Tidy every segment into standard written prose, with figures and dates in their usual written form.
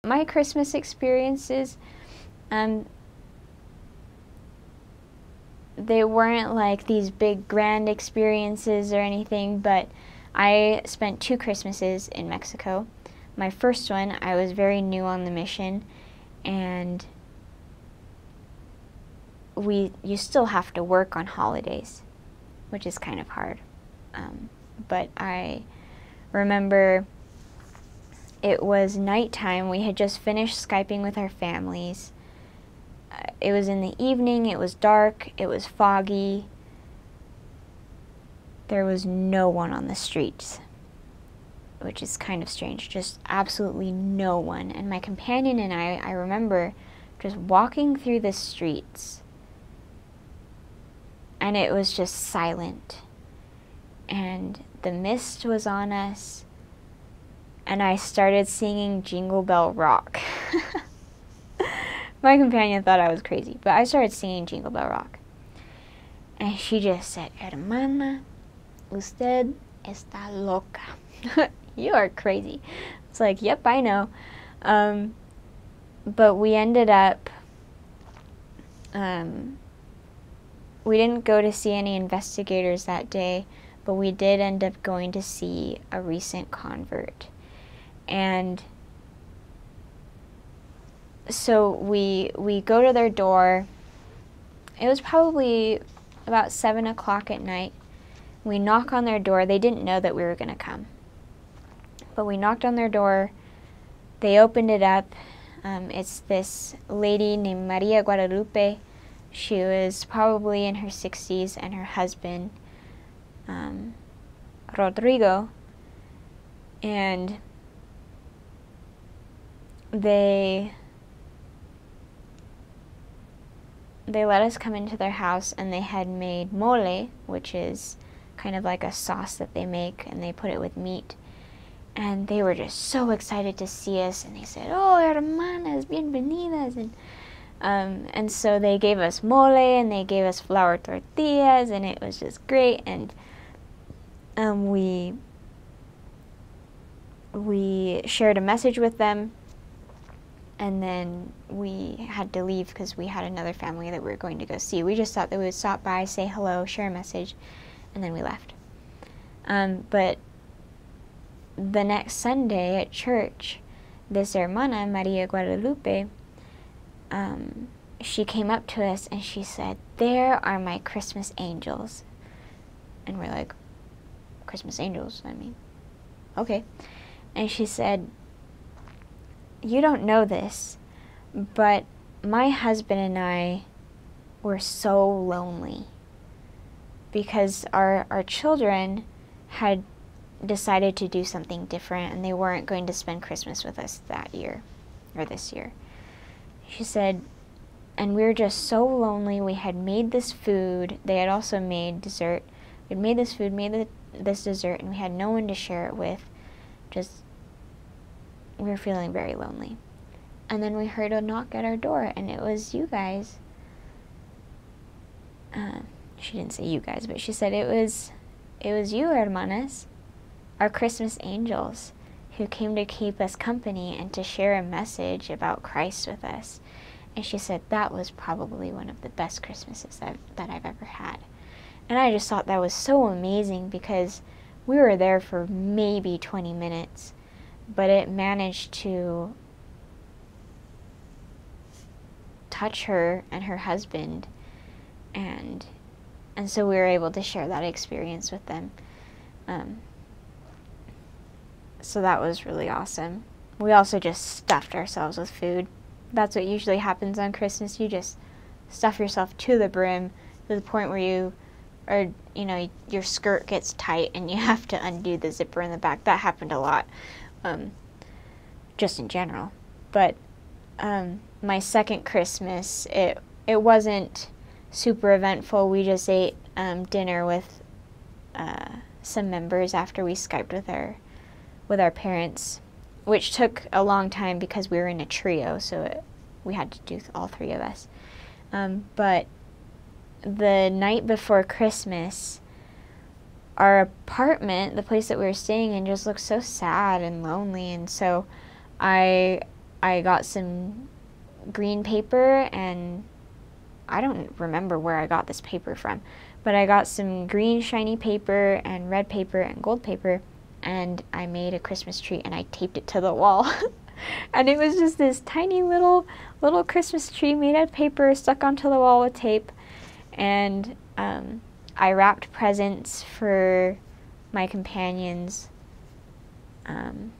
my Christmas experiences, they weren't like these big grand experiences or anything, but I spent 2 Christmases in Mexico. My first one, I was very new on the mission, and you still have to work on holidays, which is kind of hard. But I remember it was nighttime. We had just finished Skyping with our families. It was in the evening, it was dark, it was foggy. There was no one on the streets, which is kind of strange, just absolutely no one. And my companion and I remember just walking through the streets, and it was just silent. And the mist was on us, and I started singing Jingle Bell Rock. My companion thought I was crazy, but I started singing Jingle Bell Rock. And she just said, "Hermana, usted está loca." You are crazy. It's like, yep, I know. But we ended up, we didn't go to see any investigators that day, but we did end up going to see a recent convert. And so we go to their door. It was probably about 7 o'clock at night. We knock on their door. They didn't know that we were going to come. But we knocked on their door. They opened it up. It's this lady named Maria Guadalupe. She was probably in her 60s, and her husband, Rodrigo. And they let us come into their house, and they had made mole, which is kind of like a sauce that they make, and they put it with meat. And they were just so excited to see us, and they said, "Oh, hermanas, bienvenidas." And so they gave us mole, and they gave us flour tortillas, and it was just great. And we shared a message with them, and then we had to leave because we had another family that we were going to go see. We just thought that we would stop by, say hello, share a message, and then we left. But the next Sunday at church, this hermana, Maria Guadalupe, she came up to us and she said, "There are my Christmas angels." And we're like, "Christmas angels? I mean, okay." And she said, "You don't know this, but my husband and I were so lonely because our children had decided to do something different, and they weren't going to spend Christmas with us that year, or this year." She said, "And we were just so lonely. We had made this food. They had also made dessert. We'd made this food, made this dessert, and we had no one to share it with. We were feeling very lonely. And then we heard a knock at our door, and it was you guys." She didn't say you guys, but she said it was you, hermanas, our Christmas angels, who came to keep us company and to share a message about Christ with us. And she said that was probably one of the best Christmases that I've ever had. And I just thought that was so amazing, because we were there for maybe 20 minutes, but it managed to touch her and her husband, and so we were able to share that experience with them. So that was really awesome. We also just stuffed ourselves with food. That's what usually happens on Christmas. You just stuff yourself to the brim, to the point where your skirt gets tight and you have to undo the zipper in the back. That happened a lot, just in general. But my second Christmas, it wasn't super eventful. We just ate dinner with some members after we Skyped with our parents, which took a long time because we were in a trio, so we had to do all 3 of us. But the night before Christmas, our apartment, the place that we were staying in, just looked so sad and lonely, and so I I got some green paper, and I don't remember where I got this paper from, but I got some green shiny paper and red paper and gold paper, and I made a Christmas tree and I taped it to the wall. And it was just this tiny little Christmas tree made out of paper stuck onto the wall with tape. And I wrapped presents for my companions, and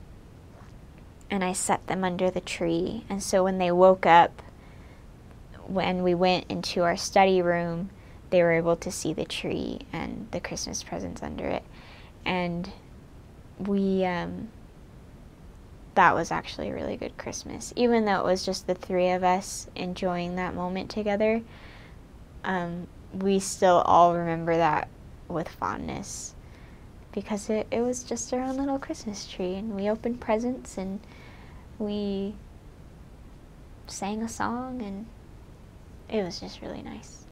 I set them under the tree. And so when they woke up, when we went into our study room, they were able to see the tree and the Christmas presents under it. And we, that was actually a really good Christmas. Even though it was just the three of us enjoying that moment together, we still all remember that with fondness, because it was just our own little Christmas tree, and we opened presents, and we sang a song, and it was just really nice.